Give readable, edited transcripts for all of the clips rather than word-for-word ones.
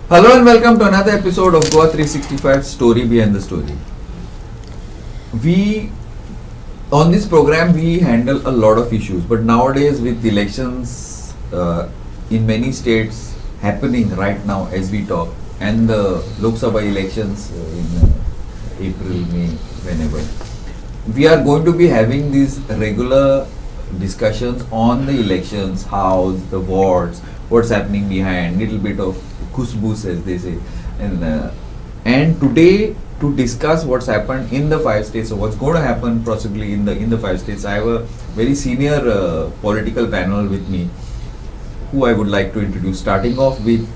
Hello and welcome to another episode of Goa 365 Story Behind the Story. We, on this program, we handle a lot of issues, but nowadays with elections in many states happening right now as we talk, and the Lok Sabha elections in April, May, whenever, we are going to be having these regular discussions on the elections, house, the wards, what's happening behind, little bit of khusbus as they say, and today to discuss what's happened in the 5 states, or what's going to happen possibly in the 5 states, I have a very senior political panel with me, who I would like to introduce, starting off with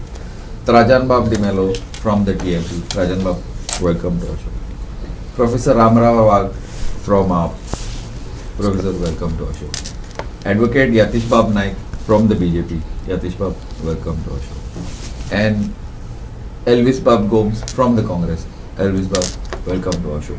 Trajan Bab de Mello from the TMP. Trajan Bab, welcome to our show. Professor Ramrao Wag from Professor, welcome to our show. Advocate Yatish Bab Naik from the BJP. Yatish Bab, welcome to our show. And Elvis Bab Gomes from the Congress. Elvis Bab, welcome to our show.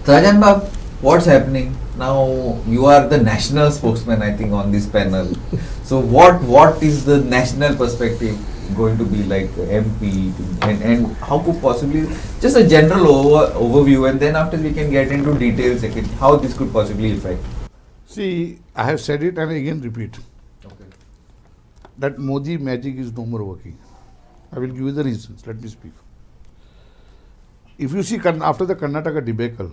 Trajan Bab, what's happening? Now you are the national spokesman, I think, on this panel. So what is the national perspective going to be like, MP, and how could possibly, just a general overview, and then after we can get into details, how this could possibly affect. See, I have said it and again repeat. Okay. That Modi magic is no more working. I will give you the reasons. Let me speak. If you see after the Karnataka debacle,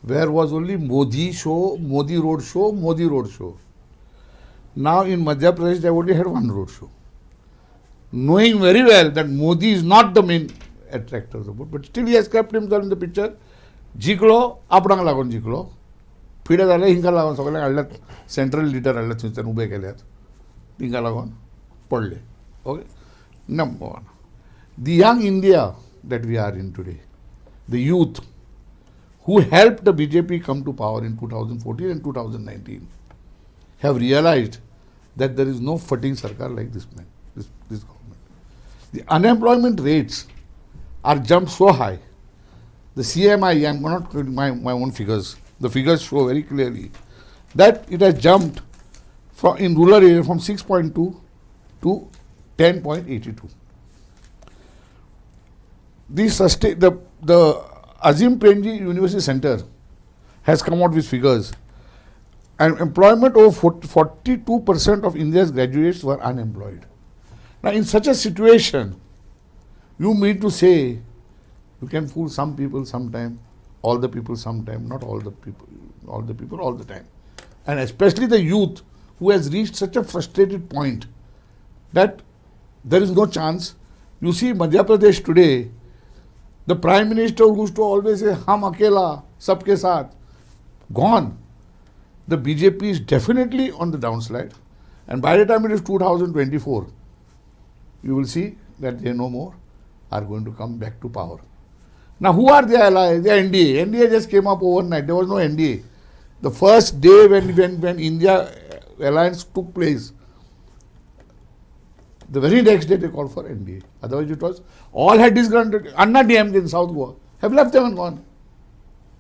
where was only Modi show, Modi road show, Modi road show. Now in Madhya Pradesh they only had one road show. Knowing very well that Modi is not the main attractor of the vote, but still he has kept himself in the picture. Jiklo, आपणांक लागून जिकलो. FIDE जाले हिंका लागून सगळे हाडल्यात, central leader हाडल्यात थंयच्यान ube केल्यात. हिंका लागून पडले. Okay? Number one. The young India that we are in today, the youth who helped the BJP come to power in 2014 and 2019, have realized that there is no footing sarkar like this man, this government. The unemployment rates are jumped so high. The CMI, I am not quoting my own figures. The figures show very clearly that it has jumped from in rural area from 6.2 to 10.82. The Azim Premji University Center has come out with figures, and employment of 42% of India's graduates were unemployed. Now, in such a situation, you mean to say you can fool some people sometime, all the people sometime, not all the people all the time, and especially the youth who has reached such a frustrated point that there is no chance. You see Madhya Pradesh today, the Prime Minister who used to always say, Hum akela, sabke saath, gone. The BJP is definitely on the downslide, and by the time it is 2024, you will see that they no more are going to come back to power. Now, who are their allies? They are NDA. NDA just came up overnight. There was no NDA. The first day when India alliance took place, the very next day they called for NDA. Otherwise it was, all had disgruntled. Anna DMK in South Goa have left them and gone.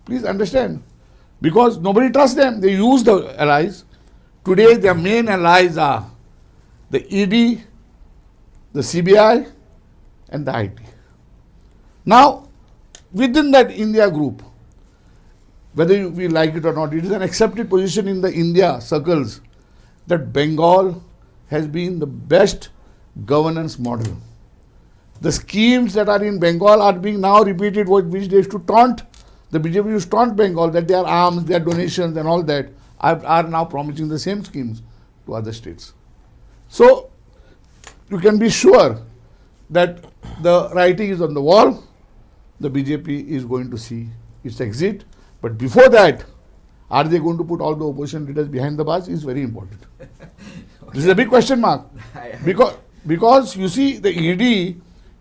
Please understand. Because nobody trusts them. They use the allies. Today their main allies are the ED, the CBI and the IT. Now, within that India group, whether we like it or not, it is an accepted position in the India circles that Bengal has been the best governance model. The schemes that are in Bengal are being now repeated, which they used to taunt, the BJP used to taunt Bengal that their arms, their donations and all that are now promising the same schemes to other states. So, you can be sure that the writing is on the wall. The BJP is going to see its exit. But before that, are they going to put all the opposition leaders behind the bars is very important. This is a big question mark. Because you see, the ED,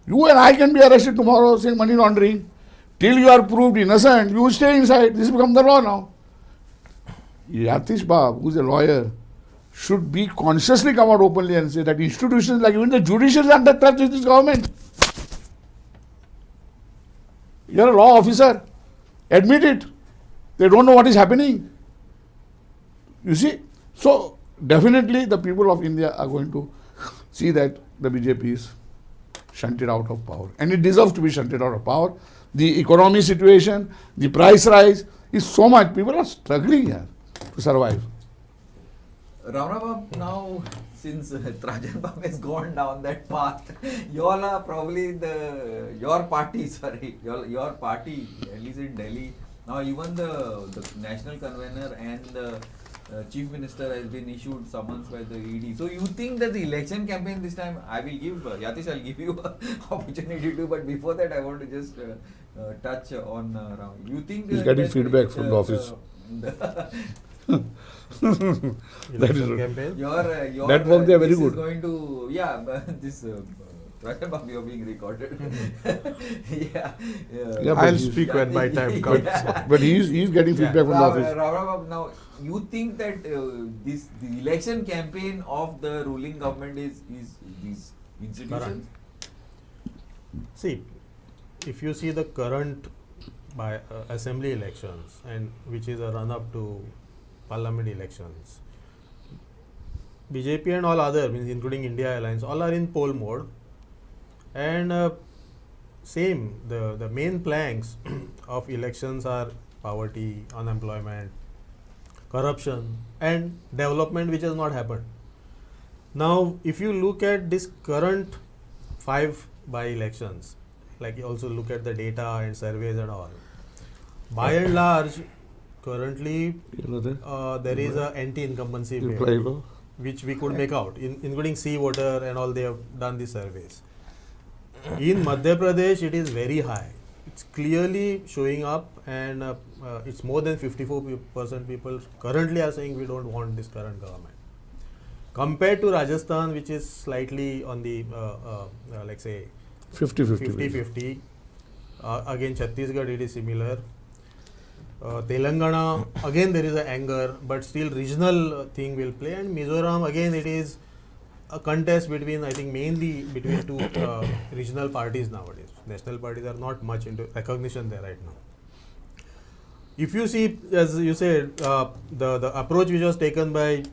you and I can be arrested tomorrow saying money laundering. Till you are proved innocent, you will stay inside. This becomes the law now. Yatish Bab, who is a lawyer, should be consciously come out openly and say that institutions like even the judiciary is under threat with this government. You are a law officer. Admit it. They don't know what is happening. You see? So, definitely the people of India are going to see that the BJP is shunted out of power. And it deserves to be shunted out of power. The economy situation, the price rise is so much. People are struggling here to survive. Ramanabab, now since Trajan Bab has gone down that path, you all are probably your party, at least in Delhi. Now even the national convener and the chief minister has been issued summons by the ED. So you think that the election campaign this time, I will give, Yatish, I'll give you opportunity to, but before that I want to just touch on Ram. You think He's getting feedback from the office. That is campaign. Your that work they are very this good. Is going to this Trajan Bab, you are being recorded. Yeah, but I'll he's- speak when my time comes. But he's getting feedback from the office. Ramanabab, now you think that the election campaign of the ruling government is these institutions? See, if you see the current by assembly elections and which is a run up to parliament elections, BJP and all other, means including India Alliance, all are in poll mode, and same the main planks of elections are poverty, unemployment, corruption, and development, which has not happened. Now, if you look at this current 5 by-elections, like you also look at the data and surveys and all, by and large, currently there is a anti-incumbency wave, which we could make out, including C voter and all. They have done the surveys. In Madhya Pradesh, it is very high. It's clearly showing up, and it's more than 54% people currently are saying we don't want this current government. Compared to Rajasthan, which is slightly on the, like say, 50-50. Again, Chhattisgarh, it is similar. Telangana, again there is a anger, but still regional thing will play. And Mizoram, again it is a contest between, I think, mainly between two regional parties nowadays. National parties are not much into recognition there right now. If you see, as you said, the approach which was taken by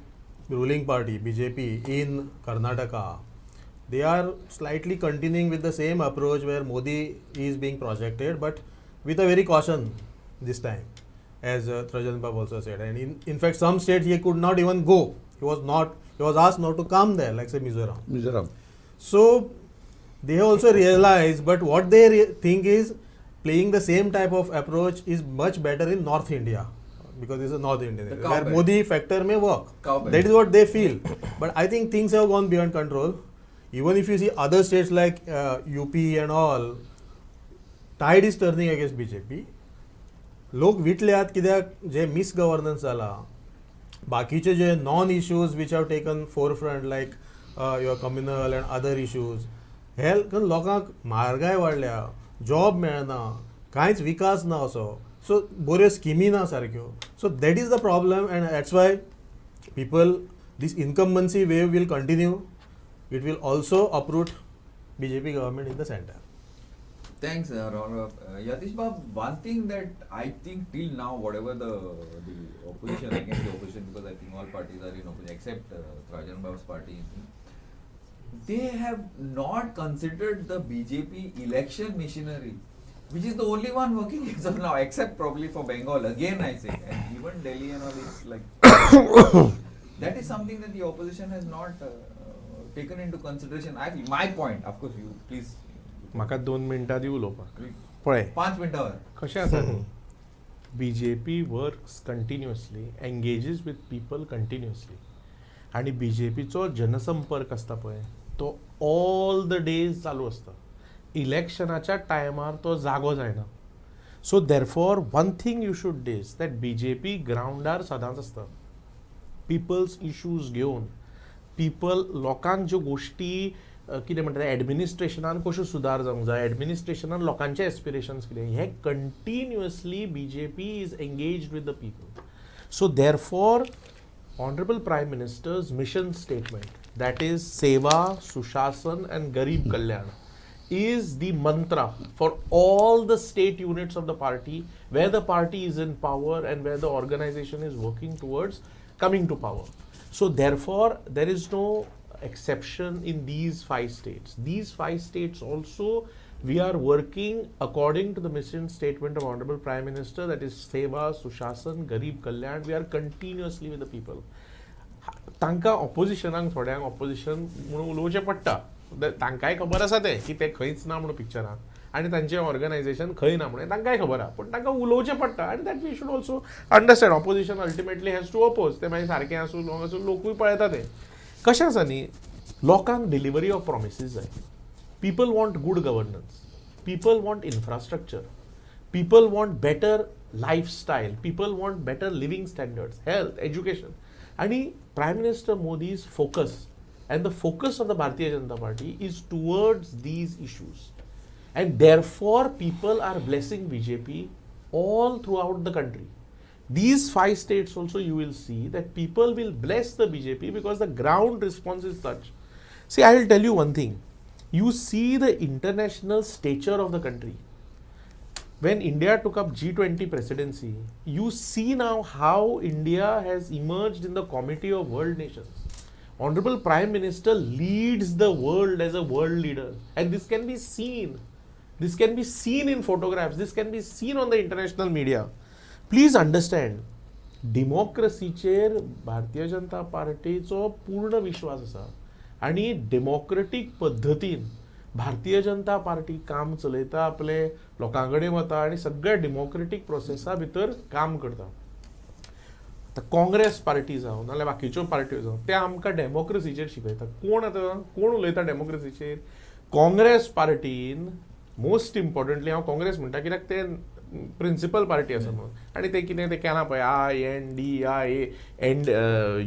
ruling party BJP in Karnataka, they are slightly continuing with the same approach where Modi is being projected, but with a very caution this time, as Trajan Bab also said. And in fact, some states he could not even go. He was asked not to come there, like say Mizoram. So they have also realized, but what they think is playing the same type of approach is much better in North India, because this is North Indian area, where Modi factor may work. That is what they feel. But I think things have gone beyond control. Even if you see other states like UP and all, tide is turning against BJP. लोक विटल्यात कित्याक जे miss governance जाला, बाकीचे जे non issues which have taken forefront like your communal and other issues, हे लोकांक म्हारगाय वाडल्या, job मेळना, कांयच विकास ना असो, सो बऱ्यो स्किमी ना सारक्यो. So that is the problem, and that's why people, this incumbency wave will continue. It will also uproot BJP government in the center. Thanks, Yatish Bab. One thing that I think till now, whatever the opposition, against the opposition, because I think all parties are in opposition except Trajan Bab's party, they have not considered the BJP election machinery, which is the only one working as of now, except probably for Bengal. Again, I say, and even Delhi and all is like that is something that the opposition has not taken into consideration. I feel, my point, of course, you please. म्हाका 2 मिनटां दी उलोवपाक. पळय 5 मिनटावर कशें आसा न्ही, BJP works continuously, engages with people continuously, आनी BJPचो जनसंपर्क आसता पळय तो ऑल द डेज चालू आसता. इलेक्शनाच्या टायमार तो जागो जायना. So therefore one thing you should these that BJP ग्रावंडार सदांच आसता, पिपल्स इश्यूज घेवन. पीपल, लोकांक ज्यो गोश्टी कितें म्हणटा एडमिनिस्ट्रेशनान कश्यो सुदार जावंक जाय, एडमिनिस्ट्रेशनान लोकांचे एस्पिरेशन्स कितें, हे continuously BJP is engaged with the people. So therefore honourable prime minister's mission statement, that is सेवा, सुशासन एंड गरीब कल्याण, is the mantra for all the state units of the party, where the party is in power and where the organization is working towards coming to power. So therefore there is no exception in these 5 states. These 5 states also, we are working according to the mission statement of Honorable Prime Minister, that is Seva, Sushasan, Garib Kalyan. We are continuously with the people. तांकां ऑपोजिशनाक थोड्यांक opposition म्हणून उलोवचें पडटा. तांकांय खबर आसा तें की ते खंयच ना म्हणून पिक्चरान आनी तांचें ऑर्गनायझेशन खंय ना म्हणून तांकांय खबर आहा, पूण तांकां उलोवचें पडटा आनी that we should also understand. Opposition ultimately has to oppose. ते मागीर सारकें आसूं लॉंग आसूं लोकूय पळयता तें. कशें आसा न्ही, लोकांक डिलिव्हरी ऑफ प्रॉमिसीस जाय. People want good governance, people want infrastructure, people want better lifestyle, people want better living standards, health, education. आणि Prime Minister Modi's focus and the focus of the Bharatiya Janata Party is towards these issues. And therefore, people are blessing BJP all throughout the country. These 5 states also you will see that people will bless the BJP because the ground response is such. See, I will tell you one thing. You see the international stature of the country. When India took up G20 presidency, you see now how India has emerged in the Committee of World Nations. Honorable Prime Minister leads the world as a world leader, and this can be seen. This can be seen in photographs. This can be seen on the international media. Please understand, democracyचेर Bharatiya Janata पार्टीचो पूर्ण विश्वास आसा आनी democratic पद्धतीन Bharatiya Janata party काम चलयता, आपले लोकां कडेन वता आनी सगळ्या डेमोक्रेटीक प्रोसेसा भितर काम करता. आतां काँग्रेस पार्टी जावं नाल्यार बाकीच्यो पार्ट्यो जावं ते आमकां डेमोक्रेसीचेर शिकयता. कोण उलयता डेमोक्रेसीचेर? काँग्रेस पार्टीन मोस्ट इम्पॉर्टंटली हांव काँग्रेस म्हणटा कित्याक ते प्रिंसिपल पार्टी आसा म्हणून. आनी ते कितें ते केलां पळय INDIA एंड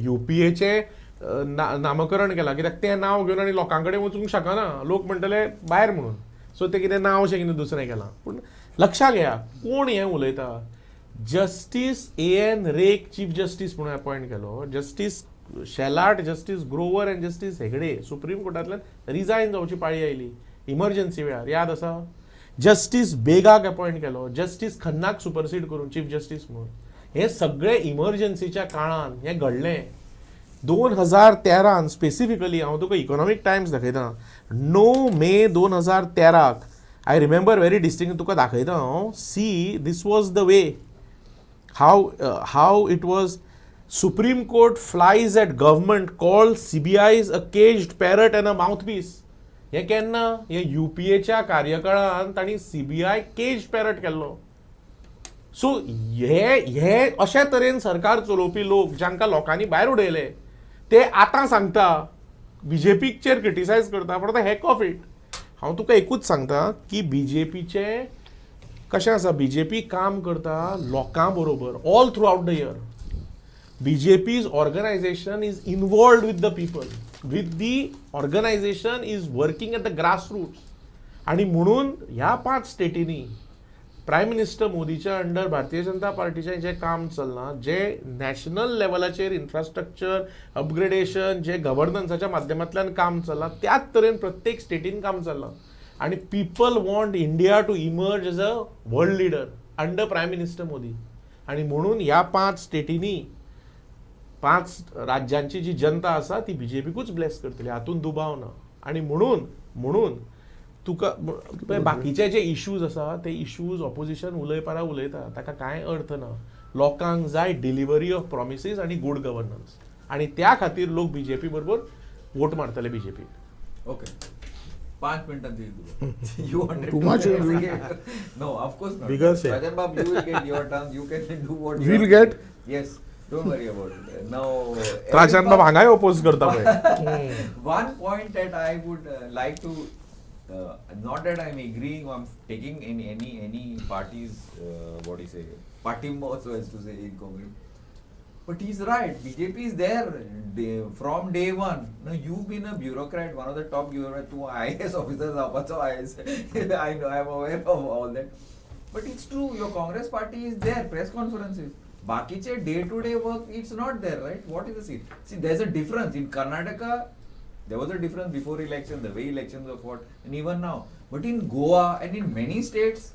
UPAचें नामकरण केलां कित्याक तें नांव घेवन आनी लोकां कडेन वचूंक शकना, लोक म्हणटले भायर म्हणून. सो ते कितें नांव अशें कितें दुसरें केलां. पूण लक्षात घेया कोण हें उलयता. जस्टीस AN रेक चीफ जस्टीस म्हणून अपॉयंट केलो. Justice Shelat, justice Grover and justice Hegde supreme कोर्टांतल्यान रिजायन जावची पाळी आयली इमर्जन्सी वेळार, याद आसा. जस्टीस बेगाक अपॉयंट केलो. जस्टीस खन्नाक सुपरसीड करून चीफ जस्टीस म्हणून. हे सगळें इमर्जन्सीच्या काळान हें घडलें. 2013 स्पेसिफिकली हांव तुका इकॉनॉमीक टायम्स दाखयता. 9 May 2013 I remember very distinct. तुका दाखयता हांव. See, this was the way how it was. Supreme court flays at government, called CBI's a caged parrot and a mouthpiece. हें केन्ना? हे UPAच्या कार्यकाळान तांणी CBI केज्ड पॅरट केल्लो. सो हे अशे तरेन सरकार चलोवपी लोक जांकां लोकांनी भायर उडयले ते आतां सांगता BJPचेर क्रिटिसायज करता for the hack of it. हांव तुका एकूच सांगता की BJPचें कशें आसा. BJP काम करता लोकां बरोबर all through out the year. BJP's organization is involved with the people. With the organization is working at the grassroots. आणि म्हणून ह्या 5 स्टेटींनी प्रायम मिनिस्टर मोदीच्या अंडर भारतीय जनता पार्टीचें जें काम चल्लां, जे नॅशनल लेवलाचेर इन्फ्रास्ट्रक्चर अपग्रेडेशन, जे गव्हर्नन्साच्या माध्यमांतल्यान काम चल्लां, त्याच तरेन प्रत्येक स्टेटीन काम चल्लां. आणि people want India to emerge as a world leader under prime minister Modi. आणि म्हणून ह्या 5 स्टेटींनी 5 राज्यांची जी जनता आसा ती BJPकूच ब्लेस करतली, हातून दुबाव ना. आणि म्हणून तुका बाकीचे जे इश्यूज आसा ते इश्यूज ऑपोजिशन उलयता ताका कांय अर्थ ना. लोकांक जाय डिलिव्हरी ऑफ प्रॉमिसीस आणि गुड गव्हर्नन्स, आणि त्या खातीर लोक BJP बरोबर वोट मारतले BJP. ओके, 5 मिनिटांत दिली. You wanted Too much. No, of course not. Bigger share. Rajan Babu, you will get your turn. You can do what you We'll want. get. Yes, don't worry about it. Now, राजन बाब हांगाय oppose करता पळय. one point that I would like to, not that I'm agreeing or I'm taking any party's what do you say, party so as to say in Congress, but he's right. BJP is there from day one. Now you've been a bureaucrat, one of the top bureaucrats, 2 IAS officers, so IAS. I know, I'm aware of all that. But it's true, your Congress party is there, press conferences. Bakiche day-to-day work, it's not there, right? What is the scene? See, there's a difference. In Karnataka, there was a difference before election, the way elections were fought, and even now. But in Goa and in many states,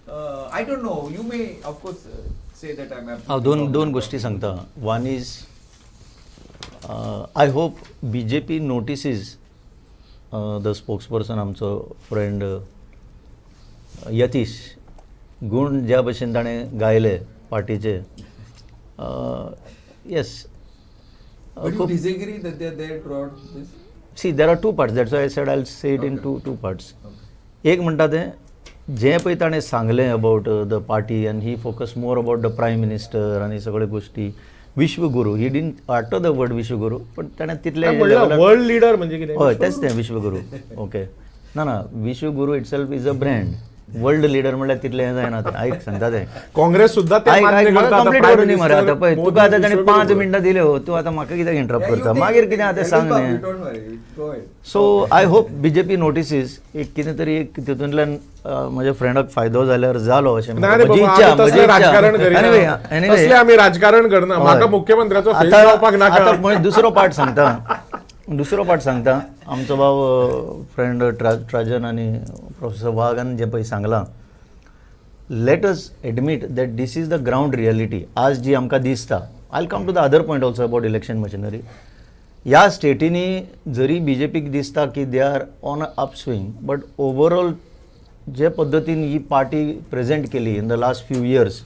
I don't know, you may, of course, say that I'm absolutely दोन गोष्टी सांगता. One is I hope BJP notices the spokesperson आमचो friend Yatish Gune ज्या भशेन ताणें गायले पार्टीचे yes But you disagree that they are there throughout this? See there are two parts that's why I said I say it in two parts एक म्हणटा तें जें पळय ताणें सांगलें अबावट द पार्टी आनी he focus more about the prime minister आनी सगळे गोश्टी विश्वगुरू he didn't utter the word विश्वगुरू पण ताणें तितले वर्ल्ड लिडर म्हणजे कितें हय तेच तें विश्वगुरू ओके ना विश्वगुरू itself is a brand world leader म्हणल्यार तितलें हें जायना तें आयक सांगता तें काँग्रेस सुद्धा ते मान्य करता. आता कंप्लीट Prime करून दी मरे Minister आतां पळय मोदी तुका आतां ताणें विश्वगुरू. 5 मिनटां दिल्यो तूं आतां म्हाका कित्याक इंटरप्ट Yeah, you करता take- मागीर कितें आतां Elvis सांग Babu, न्ही don't worry. Go ahead. So I hope BJP notices एक कितें तरी एक तितूंतल्यान म्हज्या फ्रेंडाक फायदो जाल्यार जालो अशें नाही रे म्हजी बाबा, इच्छा आमी म्हजी तसलें राजकारण इच्छा करिना. एनिवे तसलें आमी राजकारण करना म्हाका मुख्यमंत्र्याचो फेस जावपाक नाका आतां पळय दुसरो पार्ट सांगता आमचो भाव फ्रेंड ट्राजन आनी प्रोफेसर वाघान जें पळय सांगलां let us admit that this is the ground reality आज जी आमकां दिसता I come to the other point also about election machinery ह्या स्टेटीनी जरी बीजेपीक दिसता की they are on a upswing but overall जे पद्दतीन ही पार्टी प्रेझेंट केली in the last few years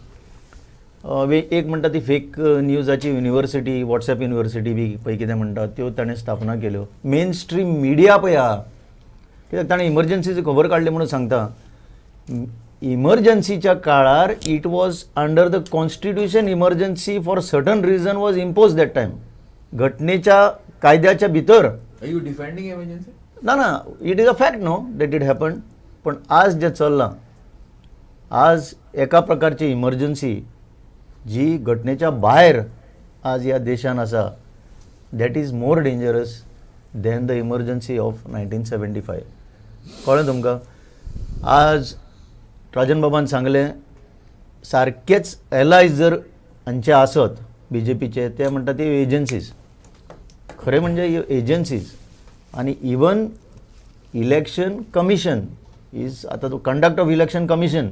एक म्हणटा ती फेक न्यूजाची युनिवर्सिटी वॉट्सॅप युनिवर्सिटी बी पळय कितें म्हणटा त्यो ताणें स्थापना केल्यो मेन स्ट्रीम मिडिया पळय आहा कित्याक ताणें इमर्जन्सीची खबर काडली म्हणून सांगता इमर्जन्सीच्या काळार it was under the constitution emergency for certain reason was impose that time घटनेच्या कायद्याच्या भितर Are you defending emergency? ना it is a fact know that it happen पण आज जे चल्लां आज एका प्रकारची इमर्जन्सी जी घटनेच्या भायर आज ह्या देशान आसा that is more dangerous than the emergency of 1975 कळ्ळें तुमकां आज राजन बाबान सांगलें सारकेच एलायज जर हांचे आसत बीजेपीचे ते म्हणटा ते एजन्सीज खरें म्हणजे ह्यो एजन्सीज आनी इवन इलेक्शन कमिशन इज आतां तो conduct of election commission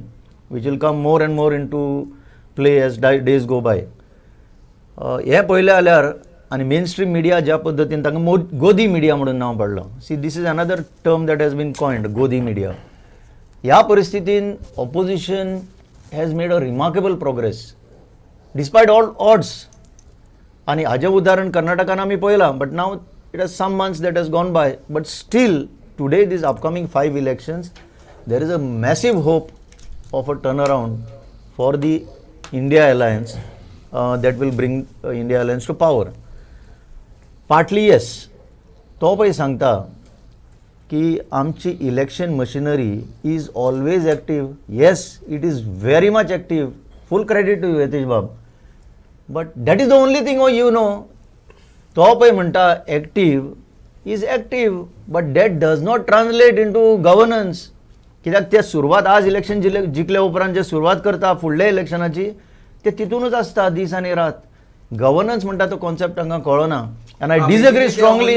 which will come more and more into play as days go by हें पळयलें जाल्यार आनी मेन स्ट्रीम मिडिया ज्या पद्दतीन तांकां गोदी मिडिया म्हणून नांव पडलां see this is another term that has been coined Godi media ह्या परिस्थितीन opposition has made a remarkable progress despite all odds आनी हाजें उदाहरण कर्नाटकान आमी पळयलां but now it has some months that has gone by but still today this upcoming 5 elections there is a massive hope of a turn around for the India alliance that will bring India alliance to power partly yes तो पळय सांगता की आमची election machinery is always active yes it is very much active full credit to Yatish bab but that is the only thing you know तो पळय म्हणटा active is active but that does not translate into governance कित्याक ते सुरवात आज election जिखले उपरांत जे सुरवात करता फुडल्या इलेक्शनाची ते तितूनच आसता दीस आनी रात गव्हर्नन्स म्हणटा तो कॉन्सेप्ट हांकां कळना and I disagree strongly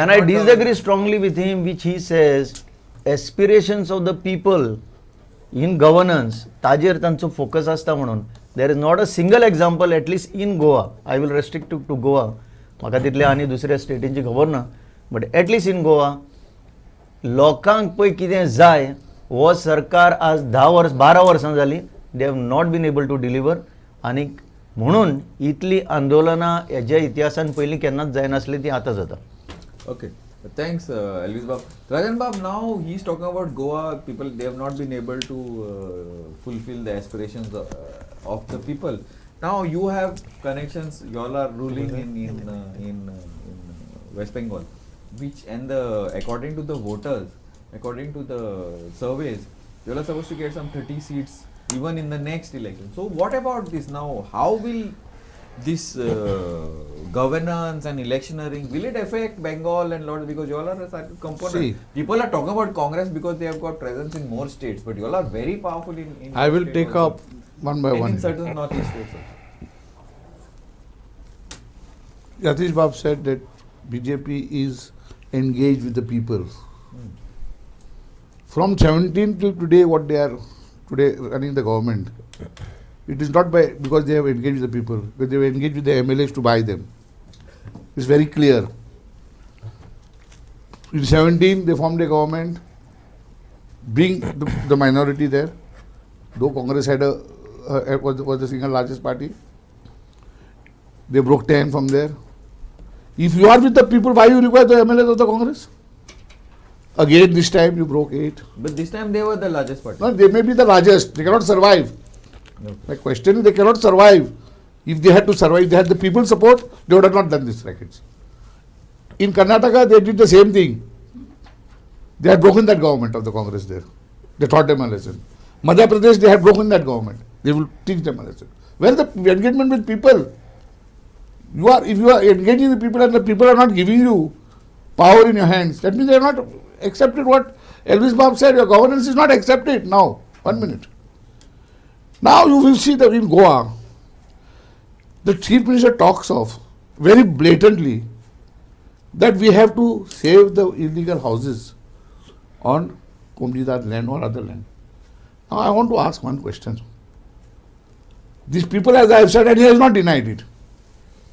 and I disagree strongly with him which he says aspirations of the people in governance ताजेर तांचो फोकस आसता म्हणून there is not a single example at least in Goa I will restrict to Goa म्हाका तितले आनी दुसऱ्या स्टेटींची खबर ना but at least in Goa लोकांक पळय कितें जाय हो सरकार आज 12 वर्सां जाली they have not been able to deliver आनी म्हणून इतली आंदोलनां हेज्या इतिहासान पयलीं केन्नाच जायनासली ती आतां जाता Okay, thanks, Elvis Bab. Rajan Bab, now he's talking about Goa. People, they have not been able to fulfill the aspirations of the people. Now you have connections. You all are ruling in West Bengal, which according to the voters, according to the surveys, you all are supposed to get some 30 seats even in the next election. So what about this now? How will this governance and electioneering, will it affect Bengal and lot, because you all are a certain component? See, people are talking about Congress because they have got presence in more states, but you all are very powerful in I will state take also. up one by And one. in certain northeast states also. Yatish Bab said that BJP is engaged with the people. From 17 to today, what they are today running the government, it is not by because they have engaged with the people, because they have engaged with the MLAs to buy them. It's very clear. In 17, they formed a government, being the minority there, though Congress had was the single largest party. They broke 10 from there. If you are with the people, why you require the MLAs of the Congress? Again, this time you broke 8. But this time they were the largest party. No, they may be the largest. They cannot survive. Okay. My question is, they cannot survive. If they had to survive, they had the people support, they would have not done this rackets. In Karnataka, they did the same thing. They had broken that government of the Congress there. They taught them a lesson. Madhya Pradesh, they had broken that government. They will teach them a lesson. Where is the engagement with people? If you are engaging the people and the people are not giving you power in your hands, that means they are not accepted what Elvis Bob said. Your governance is not accepted. Now, 1 minute. Now you will see that in Goa, the Chief Minister talks of very blatantly that we have to save the illegal houses on Komunidad land or other land. Now I want to ask one question. These people, as I have said, and he has not denied it.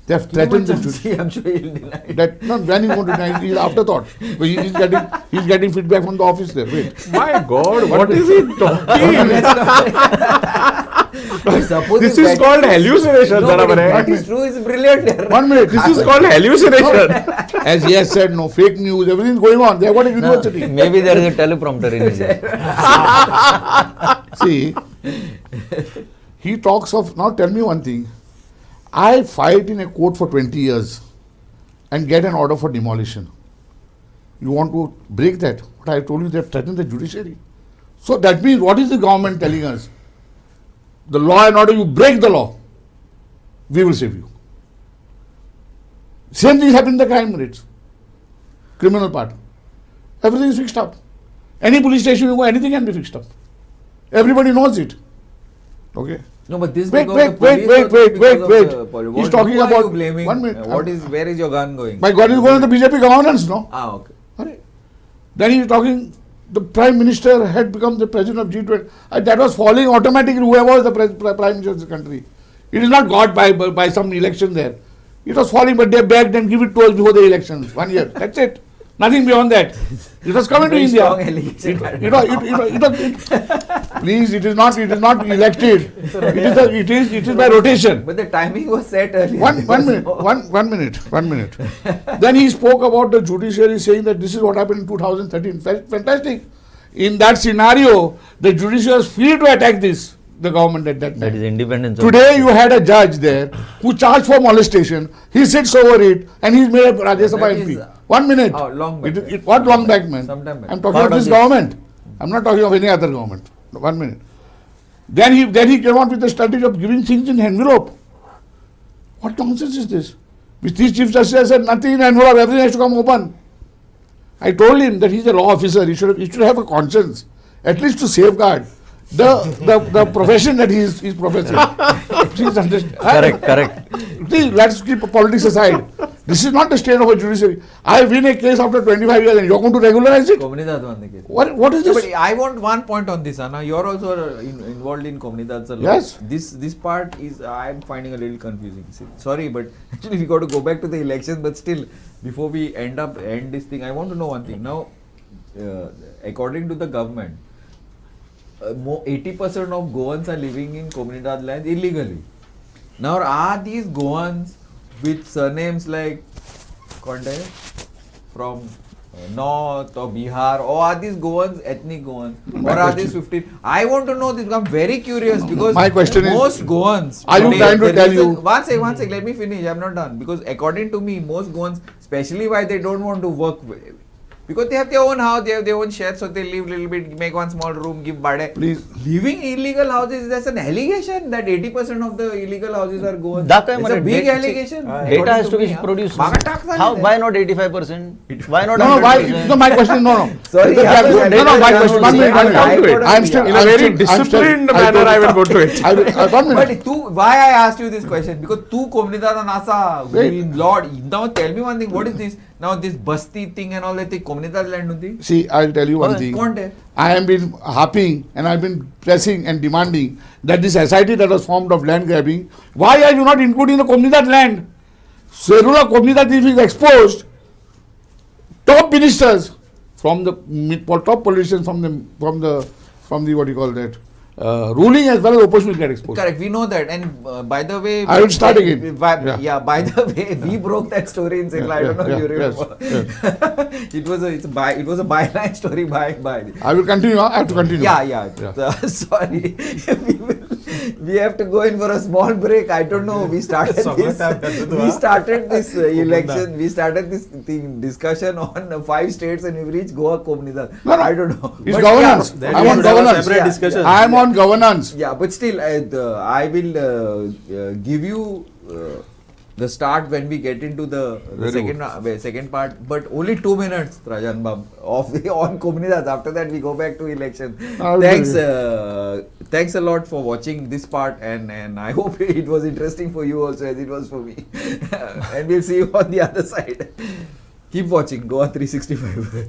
They have threatened the judiciary. I'm sure he'll deny it. That no, when he's going to deny it, he's afterthought. But he's getting feedback from the office there. Wait. My God, what is he talking? This is called hallucination. No, but Zarabare. what is true is brilliant. 1 minute. This is called hallucination. As he has said, no, fake news, everything is going on. They have got a university. Maybe there is a teleprompter in his head. See, he talks of, now tell me one thing. I fight in a court for 20 years and get an order for demolition. You want to break that? What I told you, they have threatened the judiciary. So that means, what is the government telling us? The law and order, you break the law, we will save you. Same thing happened in the crime rates, criminal part. Everything is fixed up. Any police station you go, anything can be fixed up. Everybody knows it. Okay. No, but this Wait, because wait, the police wait, or wait, because of wait. the poli- He's what- talking who are about- you blaming? 1 minute. Where is your gun going? My God is going to the BJP governance, no? Ah, okay. Arre. Then he is talking, the Prime Minister had become the President of G20. That was falling automatically, whoever was the Prime Minister of the country. It is not got by some election there. It was falling, but they begged and give it to us before the elections. 1 year. That's it. Nothing beyond that. It was coming to Very India. strong allegation. Please, it is not elected. It is by rotation. But the timing was set earlier. One minute. Then he spoke about the judiciary, saying that this is what happened in 2013. Fantastic. In that scenario, the judiciary was free to attack the government at that time. That is independence. of- Today you had a judge there who charged for molestation. He sits over it and he's made a Rajya Sabha That MP. is, 1 minute. oh, long back. What long back, man? Sometime back. I'm talking Part of of this this. government. I'm not talking of any other government. 1 minute. Then he came out with the strategy of giving things in envelope. What nonsense is this? Which these Chief Justice said nothing in envelope, everything has to come open. I told him that he's a law officer. He should have a conscience, at least to safeguard the profession that he is professing. Please understand. Correct. Please, let's keep politics aside. This is not the state of a judiciary. I win a case after 25 years and you're going to regularize it? Komunidad won the case. What is Yeah, this? but I want one point on this, Anna. You're also involved in Komunidad a lot. Yes. This part is I'm finding a little confusing. Sorry, but actually we got to go back to the election. But still, before we end this thing, I want to know one thing. Now, according to the government, 80% of Goans are living in Komunidad land illegally. Now, are these Goans with surnames like Konde from North or Bihar, or are these Goans ethnic Goans, or are these 15? I want to know this. I'm very curious because My question is, most Goans. are you today, trying to the tell reason- you- One sec. Let me finish. I'm not done because according to me, most Goans, especially why they don't want to work. Because they have their own house, they have their own sheds, so they live a little bit, make one small room, give bade. Please. Living illegal houses, that's an allegation that 80% of the illegal houses are Goans. Dakai It's a Mare, big data- allegation. Data has to be produced. How? Why not 85%? Why not? No, 100%? my question, no. Sorry, No, my I question, will 1 minute, I'll 1 come to minute. it. I'm still, In a very disciplined manner, I will go to it. 1 minute. But why I asked you this question? Because tu Komunidad and Asa, Wait. Lord, now tell me one thing, what is this? Now this Basti thing and all that thing, Komunidad land undi? See, I'll tell you one thing. Konde. I have been harping and I've been pressing and demanding that this SIT that was formed of land grabbing, why are you not including the Komunidad land? Serula Kognita, if is exposed, top ministers from the top politicians from the what do you call that, ruling as well as opposition will get exposed. Correct, we know that. And by the way, I will start again. Yeah, by the way, we broke that story in Singapore. I don't know if you remember. Yes. It was a byline story by. I will continue. I have to continue. Yeah. Sorry, we have to go in for a small break. I don't know. We started this election. We started this discussion on 5 states, and we reached Goa Kognita. No. I don't know. It's But governance. yeah, I'm on governance. Separate discussion. I am on governance. Yeah, but still, I will give you the start when we get into the second part. But only 2 minutes, Rajan Bab, on Komunidas. After that, we go back to election. Thanks a lot for watching this part, and I hope it was interesting for you also as it was for me. And we'll see you on the other side. Keep watching Goa 365.